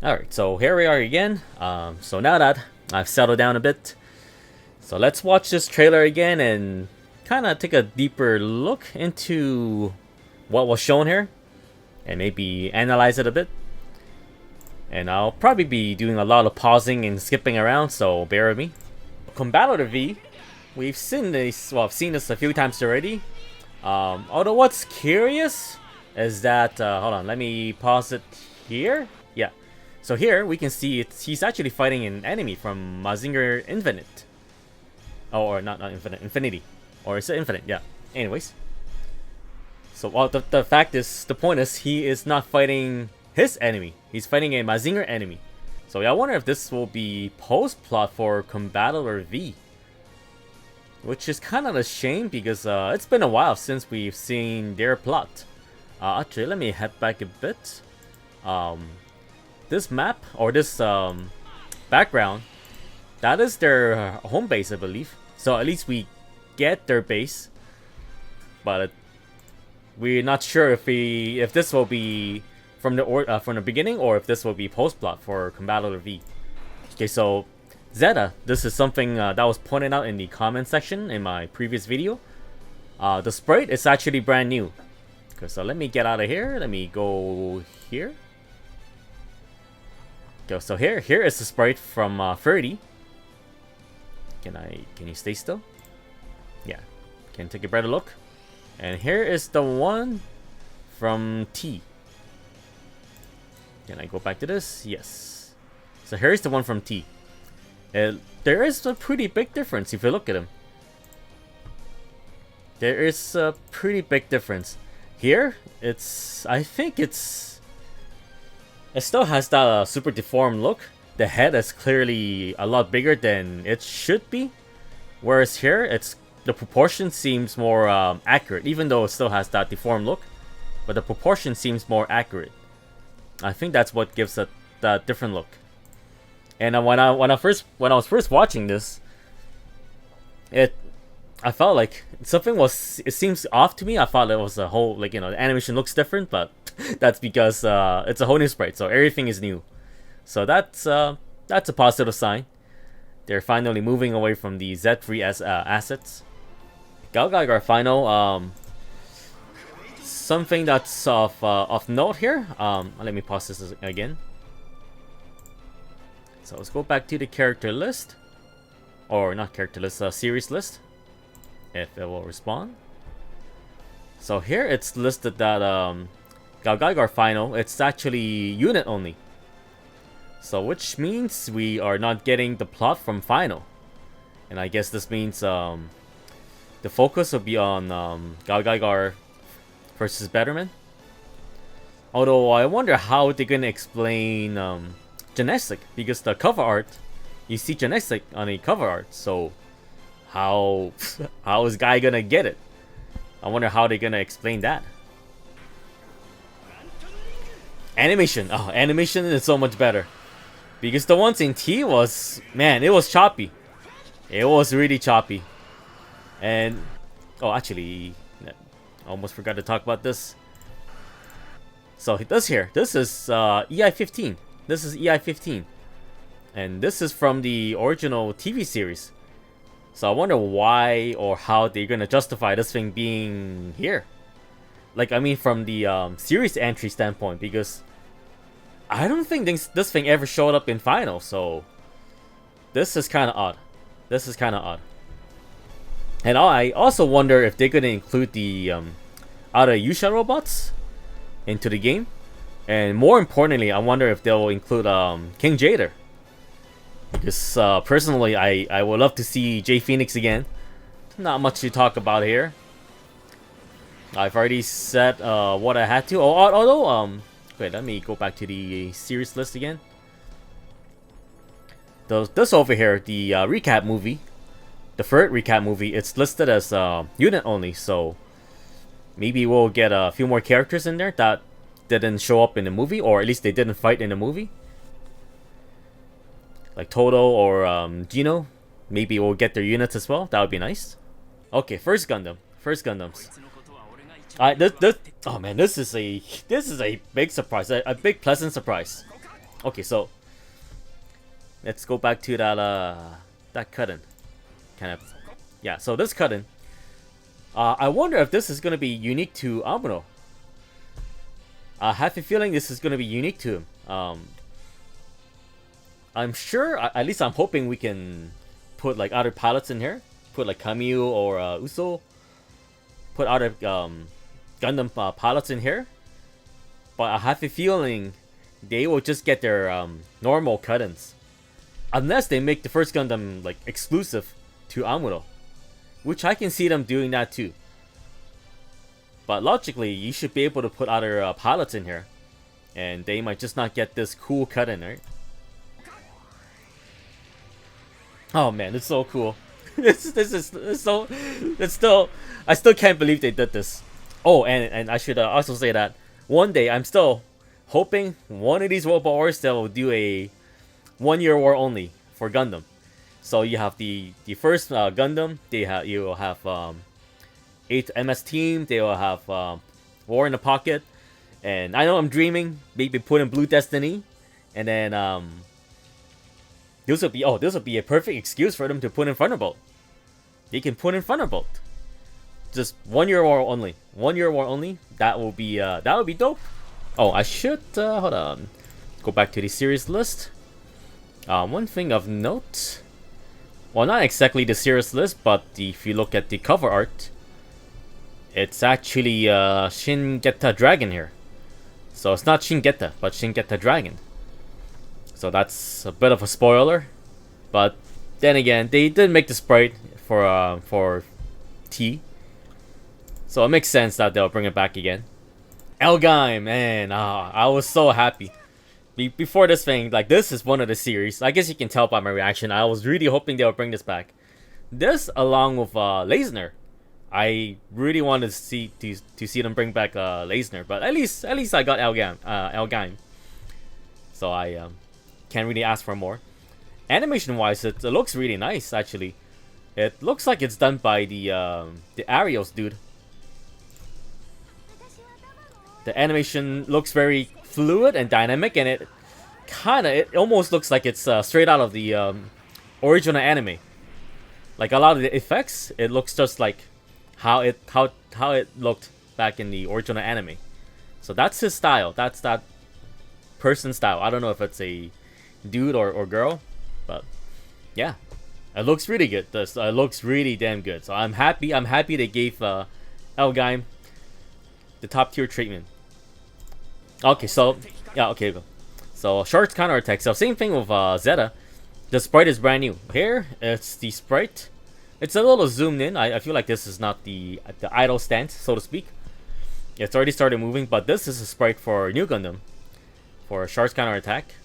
Alright, so here we are again. So now that I've settled down a bit, so let's watch this trailer again and kind of take a deeper look into what was shown here and maybe analyze it a bit. And I'll probably be doing a lot of pausing and skipping around, so bear with me. Combator V, we've seen this, well, I've seen this a few times already. Although what's curious is that, hold on, let me pause it here. Yeah. So here we can see he's actually fighting an enemy from Mazinger Infinite. Oh, or not Infinite, Infinity. Or is it Infinite? Yeah. Anyways. So well, the fact is, the point is, he is not fighting his enemy. He's fighting a Mazinger enemy. So yeah, I wonder if this will be post-plot for Combator V. Which is kind of a shame because it's been a while since we've seen their plot. Actually, let me head back a bit. This map, or this background, that is their home base, I believe. So at least we get their base, but we're not sure if this will be from the beginning or if this will be post plot for Combator V. Okay, so Zeta, this is something that was pointed out in the comment section in my previous video. The sprite is actually brand new. Okay, so let me get out of here. Let me go here. Okay, so here is the sprite from 30. Can you stay still? Yeah. Can take a better look. And here is the one from T. Can I go back to this? Yes. So here's the one from T. There is a pretty big difference if you look at him. There is a pretty big difference. Here, I think it still has that super deformed look. The head is clearly a lot bigger than it should be. Whereas here, the proportion seems more accurate, even though it still has that deformed look. But the proportion seems more accurate. I think that's what gives it that different look. And when I was first watching this, I felt like it seems off to me. I thought it was a whole, like, the animation looks different, but that's because it's a whole new sprite, so everything is new. So that's a positive sign. They're finally moving away from the Z3 as assets. Galgaigar final. Something that's of note here. Let me pause this again. So let's go back to the character list, or not character list, series list, if it will respond. So here it's listed that Galgaigar final, it's actually unit only. So which means we are not getting the plot from final. And I guess this means the focus will be on Galgaigar versus Betterman. Although I wonder how they're gonna explain Genestic, because the cover art, you see Genestic on a cover art, so how is Guy gonna get it? I wonder how they're gonna explain that. Animation. Oh, animation is so much better. Because the ones in T was, man, it was choppy. It was really choppy. And, oh, actually, I almost forgot to talk about this. So this is EI15. This is EI15. And this is from the original TV series. So I wonder why or how they're gonna justify this thing being here. Like, I mean, from the series entry standpoint, because I don't think this thing ever showed up in final, so this is kind of odd. This is kind of odd. And I also wonder if they're gonna include the Outer Yusha robots into the game. And more importantly, I wonder if they'll include King Jader. Because personally, I would love to see Jay Phoenix again. Not much to talk about here. I've already said what I had to. Although, wait, let me go back to the series list again. This over here, the recap movie, the third recap movie, it's listed as unit only. So maybe we'll get a few more characters in there that didn't show up in the movie, or at least they didn't fight in the movie, like Toto or Gino. Maybe we'll get their units as well. That would be nice. Okay, first Gundams. Oh man, this is a big surprise, a big pleasant surprise. Okay, so let's go back to that cut-in. Kind of, yeah. So this cut-in, I wonder if this is gonna be unique to Amuro. I have a feeling this is gonna be unique to him. I'm sure, at least I'm hoping we can put like other pilots in here. Put like Kamyu or Uso. Put other Gundam pilots in here. But I have a feeling they will just get their normal cut-ins. Unless they make the first Gundam like exclusive to Amuro. Which I can see them doing that too. But logically, you should be able to put other pilots in here. And they might just not get this cool cut-in, right? Oh man, it's so cool. This is so... I still can't believe they did this. Oh, and I should also say that one day I'm still hoping one of these Robot Wars that will do a 1 year war only for Gundam. So you have the first Gundam. You will have 8th MS Team. They will have War in the Pocket. And I know I'm dreaming. Maybe put in Blue Destiny, and then this would be a perfect excuse for them to put in Thunderbolt. They can put in Thunderbolt. Just 1 year war only. 1 year war only. That would be dope. Oh, I should hold on. Go back to the series list. One thing of note. Well, not exactly the series list, but if you look at the cover art, it's actually Shin Geta Dragon here. So it's not Shin Geta, but Shin Geta Dragon. So that's a bit of a spoiler, but then again, they did make the sprite for T, so it makes sense that they'll bring it back again. Elgaim, man, I was so happy. Before this thing, like this is one of the series. I guess you can tell by my reaction. I was really hoping they would bring this back. This along with Leisner, I really wanted to see them bring back Leisner, but at least I got Elgaim. So I can't really ask for more. Animation wise, it looks really nice actually. It looks like it's done by the Arios dude. The animation looks very fluid and dynamic, and it almost looks like it's straight out of the original anime. Like a lot of the effects, it looks just like how it looked back in the original anime. So that's his style. That's that person's style. I don't know if it's a dude or girl, but yeah, it looks really good. It looks really damn good. So I'm happy they gave Elgaim the top tier treatment. Okay, so yeah, okay, go. So Shark's counterattack. So same thing with Zeta. The sprite is brand new. Here, it's the sprite. It's a little zoomed in. I feel like this is not the idle stance, so to speak. It's already started moving, but this is a sprite for New Gundam. For Shark's counterattack.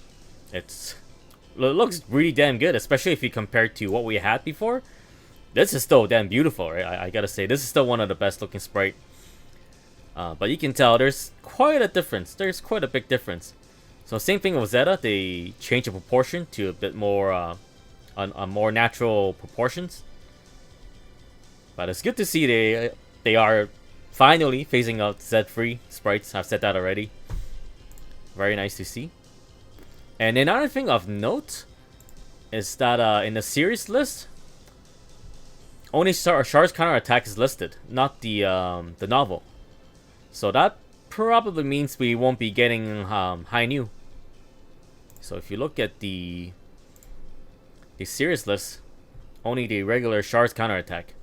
It looks really damn good, especially if you compare it to what we had before. This is still damn beautiful, right? I gotta say, this is still one of the best looking sprite. But you can tell there's quite a difference. There's quite a big difference. So same thing with Zeta. They changed the proportion to a bit more, on more natural proportions. But it's good to see they are finally phasing out Z-free sprites. I've said that already. Very nice to see. And another thing of note is that in the series list, only Shark's counterattack is listed, not the novel. So that probably means we won't be getting High New. So if you look at the series list, only the regular Shark's counterattack.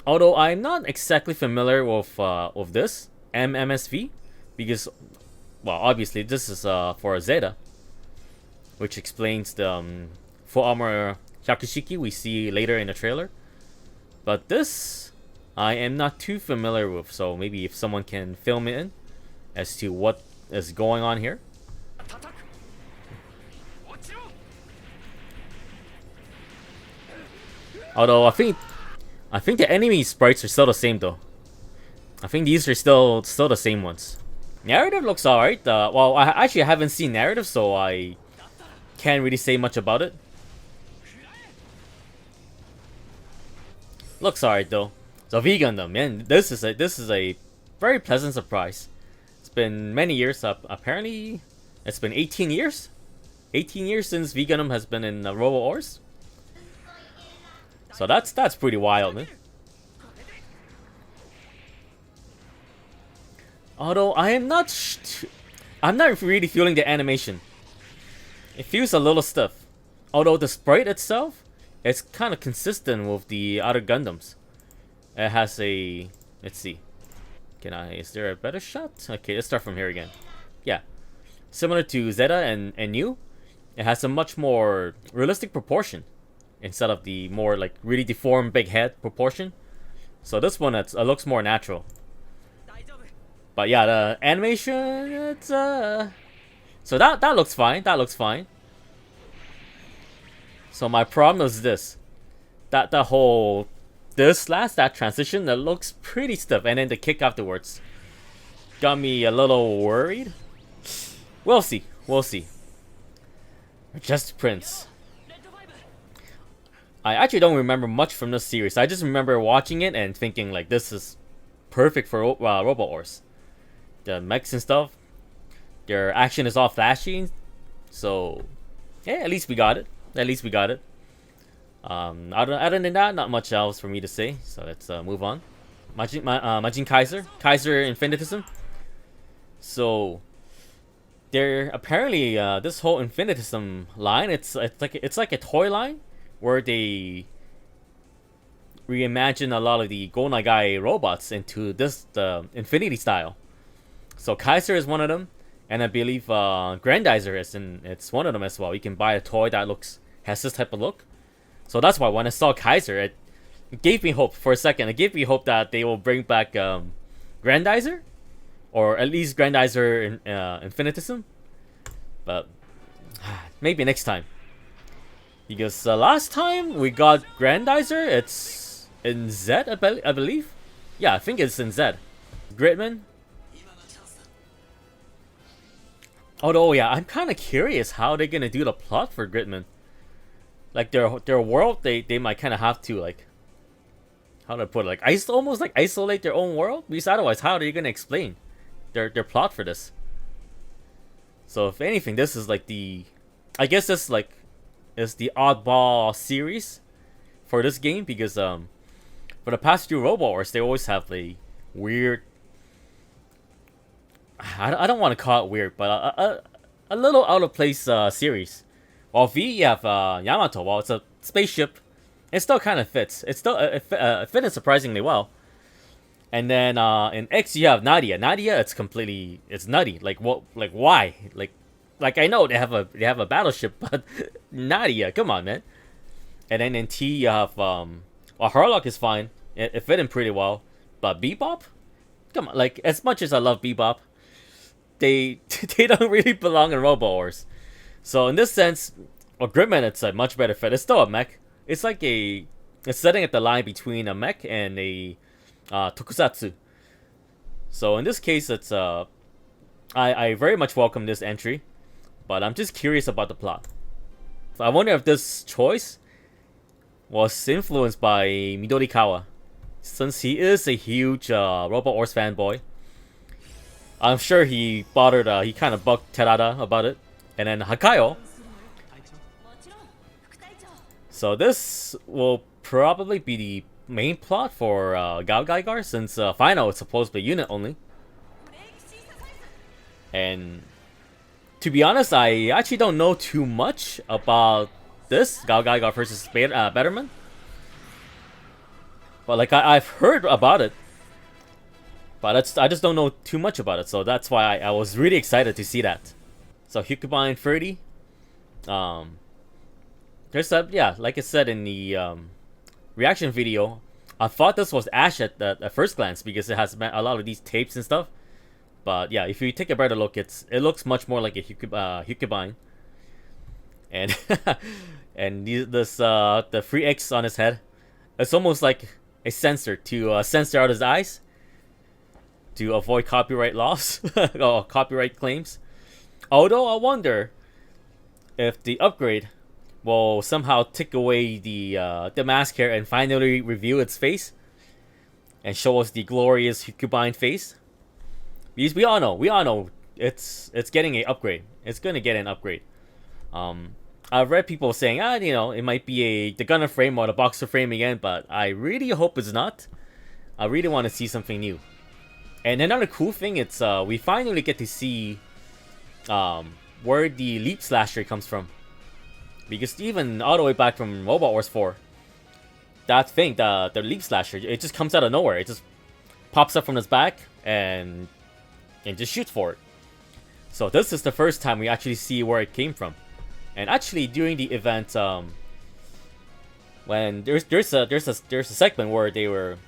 Although I'm not exactly familiar with this MMSV, because, well, obviously this is for Zeta, which explains the full armor Shakushiki we see later in the trailer. But this, I am not too familiar with, so maybe if someone can fill me in as to what is going on here. Although I think the enemy sprites are still the same though. I think these are still the same ones. Narrative looks alright. Well, I actually haven't seen narrative, so I can't really say much about it. Looks alright though. So V Gundam, man, this is a very pleasant surprise. It's been many years. Apparently, it's been 18 years 18 years since Veganum has been in Robo Ors. So that's pretty wild, man. Although I'm not really feeling the animation. It feels a little stiff. Although the sprite itself, it's kind of consistent with the other Gundams. It has a, let's see. Is there a better shot? Okay, let's start from here again. Yeah. Similar to Zeta and New, it has a much more realistic proportion instead of the more like really deformed big head proportion. So this one, it looks more natural. But yeah, the animation, it's so that looks fine. That looks fine. So my problem is this: that transition that looks pretty stiff, and then the kick afterwards got me a little worried. We'll see. We'll see. Just Prince. I actually don't remember much from this series. I just remember watching it and thinking like this is perfect for Robo Ors. The mechs and stuff, their action is all flashy, so yeah, at least we got it. At least we got it. Other than that, not much else for me to say. So let's move on. Majin Kaiser Infinitism. So there apparently this whole Infinitism line, it's like a toy line where they reimagine a lot of the Go Nagai robots into the Infinity style. So Kaiser is one of them, and I believe Grandizer it's one of them as well. You can buy a toy that has this type of look. So that's why when I saw Kaiser, it gave me hope for a second. It gave me hope that they will bring back Grandizer, or at least Grandizer Infinitism. But maybe next time. Because last time we got Grandizer, it's in Z, I believe. Yeah, I think it's in Z. Gridman. Although, yeah, I'm kind of curious how they're gonna do the plot for Gridman. Like their world, they might kind of have to like, how do I put it? Like almost like isolate their own world. Because otherwise, how are they gonna explain their plot for this? So if anything, this is like I guess this is the oddball series for this game, because for the past few Robo Wars, they always have a weird. I don't want to call it weird, but a little out of place series. While V, you have Yamato. Well, it's a spaceship. It still kind of fits. It fitted surprisingly well. And then in X, you have Nadia. Nadia, it's nutty. Like what? Like why? Like I know they have a battleship, but Nadia, come on, man. And then in T, you have Harlock is fine. It fit in pretty well, but Bebop, come on. Like as much as I love Bebop, they don't really belong in Robo Wars. So in this sense, Gridman, it's a much better fit. It's still a mech. It's like it's setting at the line between a mech and a tokusatsu. So in this case, it's I very much welcome this entry, but I'm just curious about the plot. So I wonder if this choice was influenced by Midorikawa, since he is a huge Robo Wars fanboy. I'm sure he kind of bugged Terada about it. And then Hakayo. So this will probably be the main plot for Gao Gaigar, since Final is supposed to be unit only. And to be honest, I actually don't know too much about this Gao Gaigar versus Betterman. But like I've heard about it, but I just don't know too much about it. So that's why I was really excited to see that. So Hyukubine 30. There's yeah, like I said in the reaction video, I thought this was Ash at first glance because it has a lot of these tapes and stuff. But yeah, if you take a better look, it looks much more like a Hyukubine. And and the free X on his head, it's almost like a sensor to censor out his eyes to avoid copyright loss or copyright claims. Although I wonder if the upgrade will somehow take away the mask hair and finally reveal its face and show us the glorious Hyukubine face. Because we all know it's getting an upgrade. It's gonna get an upgrade. I've read people saying, it might be the gunner frame or the boxer frame again, but I really hope it's not. I really want to see something new. And another cool thing, it's we finally get to see where the leap slasher comes from. Because even all the way back from Robot Wars 4, that thing, the leap slasher, it just comes out of nowhere. It just pops up from his back and just shoots for it. So this is the first time we actually see where it came from. And actually during the event, when there's a segment where they were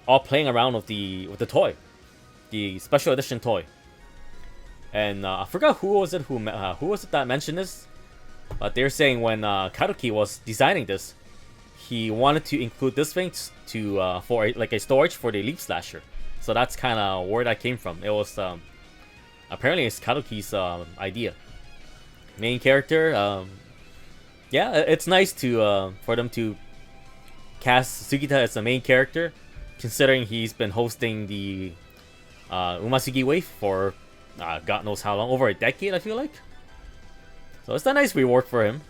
all playing around with the toy, the special edition toy. And I forgot who was it that mentioned this, but they're saying when Karuki was designing this, he wanted to include this thing to for a storage for the leap slasher. So that's kind of where that came from. It was apparently it's Karuki's idea. Main character, yeah, it's nice to for them to cast Sugita as the main character, considering he's been hosting the Umasugi wave for God knows how long, over a decade I feel like. So it's a nice reward for him.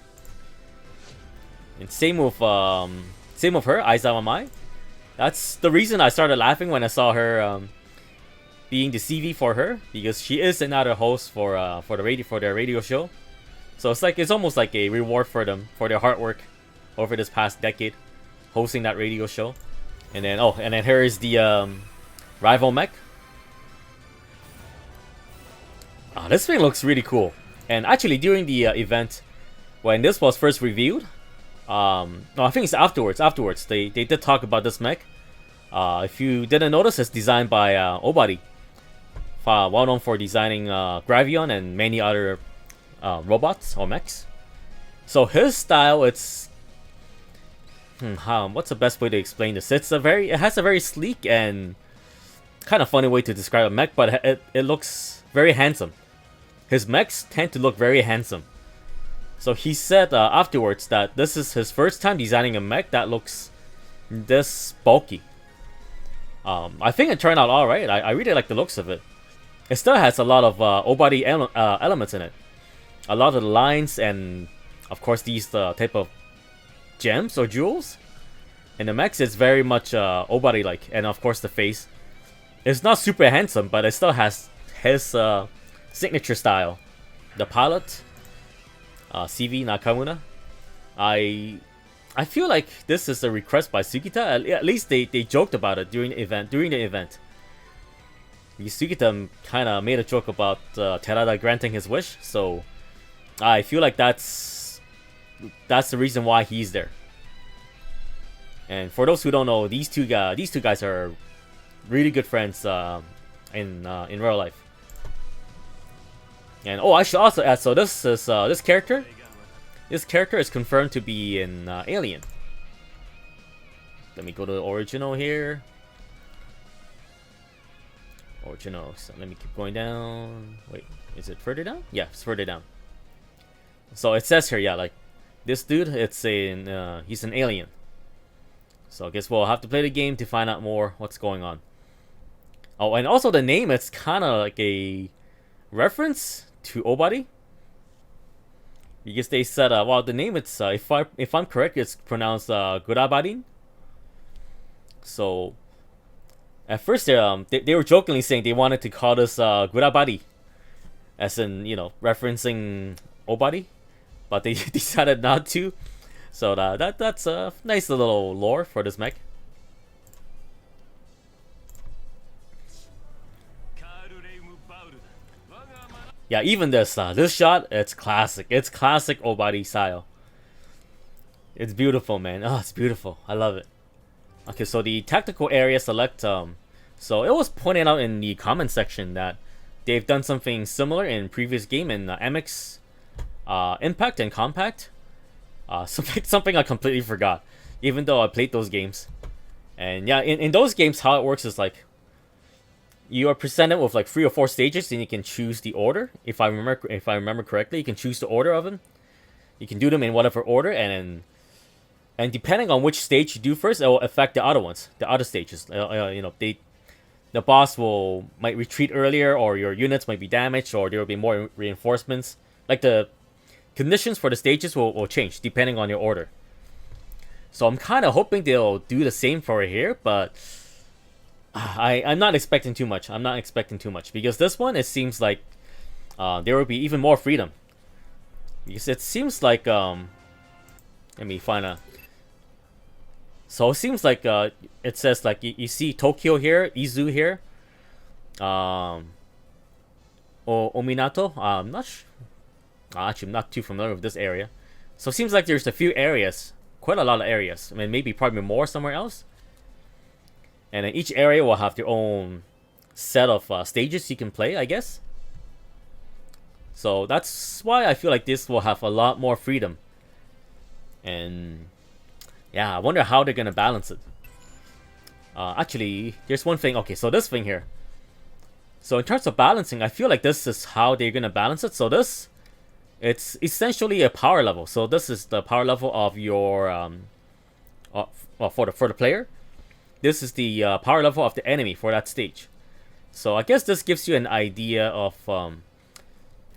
And same with her, Aizawa Mai. That's the reason I started laughing when I saw her being the CV for her, because she is another host for their radio show. So it's almost like a reward for them for their hard work over this past decade, hosting that radio show. And then here is the rival mech. This thing looks really cool. And actually during the event, when this was first revealed, no, I think it's afterwards they did talk about this mech. If you didn't notice, it's designed by Obari, well known for designing Gravion and many other robots or mechs. So his style, it's what's the best way to explain this? It has a very sleek and kind of funny way to describe a mech, but it looks very handsome. His mechs tend to look very handsome. So he said afterwards that this is his first time designing a mech that looks this bulky. I think it turned out alright. I really like the looks of it. It still has a lot of Obari elements in it. A lot of the lines and, of course, these type of gems or jewels. And the mechs is very much Obari-like. And, of course, the face. It's not super handsome, but it still has his signature style. The pilot, CV Nakamura. I feel like this is a request by Sugita. At least they joked about it during the event. Sugita kind of made a joke about Terada granting his wish, so I feel like that's the reason why he's there. And for those who don't know, these two guys are really good friends in real life. And I should also add, so this character is confirmed to be an alien. Let me go to the original here. Original. So let me keep going down. Wait, is it further down? Yeah, it's further down. So it says here, yeah, like this dude, he's an alien. So I guess we'll have to play the game to find out more what's going on. Oh, and also the name, it's kind of like a reference to Obari, because they said, well, the name, it's if I'm correct, it's pronounced Gurabarin. So at first they were jokingly saying they wanted to call this Gurabari, as in, referencing Obari, but they decided not to. So that's a nice little lore for this mech. Yeah, even this shot, it's classic. It's classic Obari style. It's beautiful, man. Oh, it's beautiful. I love it. Okay, so the tactical area select. So it was pointed out in the comment section that they've done something similar in previous game in MX, Impact and Compact. Something I completely forgot, even though I played those games. And yeah, in those games, how it works is like, you are presented with like 3 or 4 stages, and you can choose the order. If I remember correctly, you can choose the order of them. You can do them in whatever order, and depending on which stage you do first, it will affect the other ones, the other stages. The boss might retreat earlier, or your units might be damaged, or there will be more reinforcements. Like the conditions for the stages will change depending on your order. So I'm kind of hoping they'll do the same for here, but I'm not expecting too much. I'm not expecting too much because this one, it seems like there will be even more freedom. Because it seems like let me find a. So it seems like it says like you see Tokyo here, Izu here, Ominato. I'm not actually I'm not too familiar with this area. So it seems like there's a few areas, quite a lot of areas. I mean, maybe probably more somewhere else. And then each area will have their own set of stages you can play, I guess. So that's why I feel like this will have a lot more freedom. And yeah, I wonder how they're gonna balance it. Actually, there's one thing. Okay, so this thing here. So in terms of balancing, I feel like this is how they're gonna balance it. So this, it's essentially a power level. So this is the power level of your for the player. This is the power level of the enemy for that stage. So I guess this gives you an idea of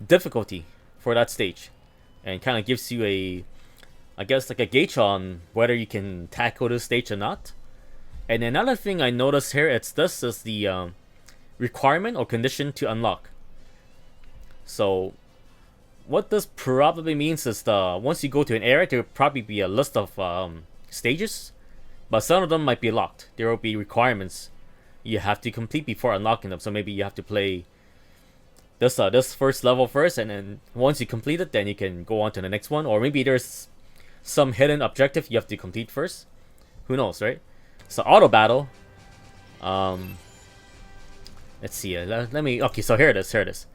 difficulty for that stage, and kind of gives you a, I guess, like a gauge on whether you can tackle this stage or not. And another thing I noticed here, it's this is the requirement or condition to unlock. So what this probably means is once you go to an area, there will probably be a list of stages, but some of them might be locked. There will be requirements you have to complete before unlocking them. So maybe you have to play this first level first, and then once you complete it, then you can go on to the next one. Or maybe there's some hidden objective you have to complete first. Who knows, right? So auto battle. Let's see. Let me. Okay, so here it is. Here it is.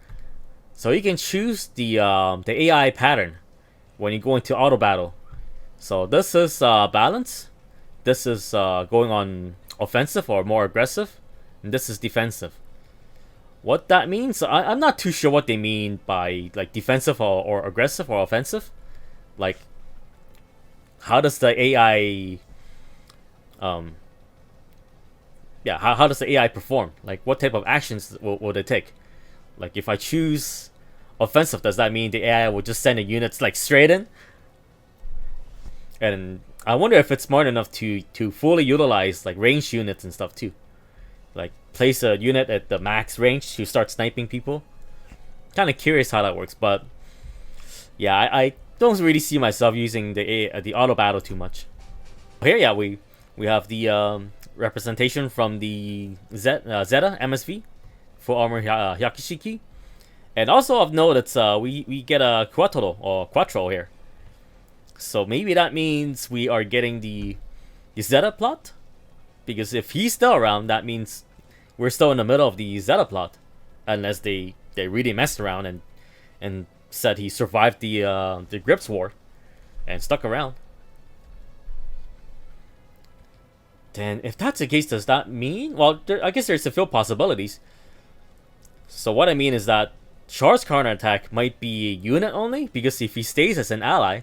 So you can choose the AI pattern when you go into auto battle. So this is balance. This is going on offensive or more aggressive, and this is defensive. What that means, I'm not too sure what they mean by like defensive or aggressive or offensive. Like, how does the AI, how does the AI perform? Like, what type of actions will they take? Like, if I choose offensive, does that mean the AI will just send the units like straight in? And I wonder if it's smart enough to fully utilize like ranged units and stuff too. Like, place a unit at the max range to start sniping people. Kind of curious how that works, but yeah, I don't really see myself using the auto battle too much. Here, yeah, we have the representation from the Zeta MSV, full armor Hyakishiki, and also of note, it's we get a Quattro here. So maybe that means we are getting the Zeta plot. Because if he's still around, that means we're still in the middle of the Zeta plot, unless they really messed around and said he survived the Grips War and stuck around. Then, if that's the case, does that mean? Well, I guess there's a few possibilities. So what I mean is that Char's counterattack might be a unit only, because if he stays as an ally,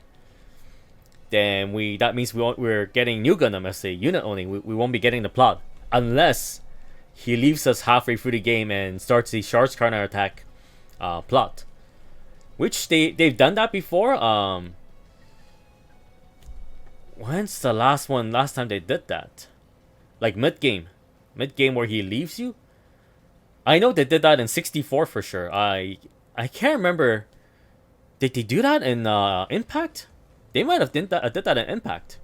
then that means we're getting New Gundam as a unit only. We won't be getting the plot unless he leaves us halfway through the game and starts the Char's counterattack plot, which they've done that before. When's the last time they did that? Like mid game where he leaves you. I know they did that in 64 for sure. I can't remember. Did they do that in Impact? They might have did that in Impact.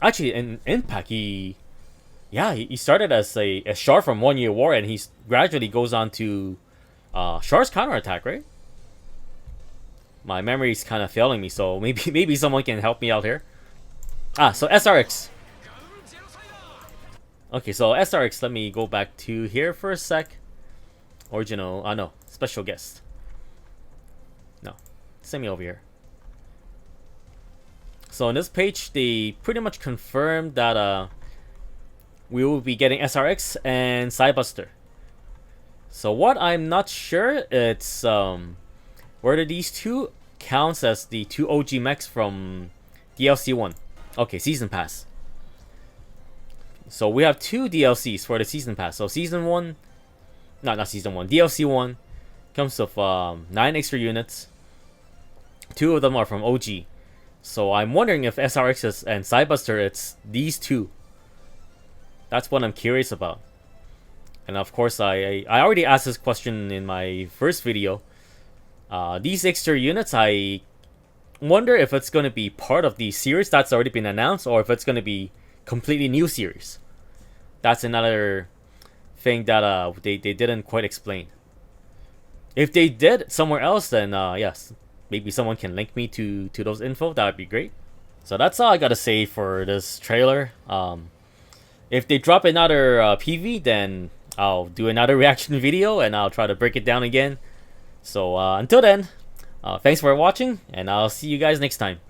Actually, in Impact, he started as a Char from 1 Year War, and he gradually goes on to Char's counterattack, right? My memory's kind of failing me, so maybe someone can help me out here. So SRX. Okay, so SRX, let me go back to here for a sec. Original, no, special guest. No, send me over here. So on this page, they pretty much confirmed that we will be getting SRX and Cybuster. So what I'm not sure, it's whether these two counts as the two OG mechs from DLC 1. Okay, Season Pass. So we have two DLCs for the Season Pass. So Season 1, not Season 1, DLC 1 comes with 9 extra units. Two of them are from OG. So I'm wondering if SRX and Sidebuster, it's these two. That's what I'm curious about. And of course, I already asked this question in my first video. These extra units, I wonder if it's going to be part of the series that's already been announced, or if it's going to be completely new series. That's another thing that they didn't quite explain. If they did somewhere else, then yes, maybe someone can link me to those info. That would be great. So that's all I gotta say for this trailer. If they drop another PV, then I'll do another reaction video and I'll try to break it down again. So until then, thanks for watching, and I'll see you guys next time.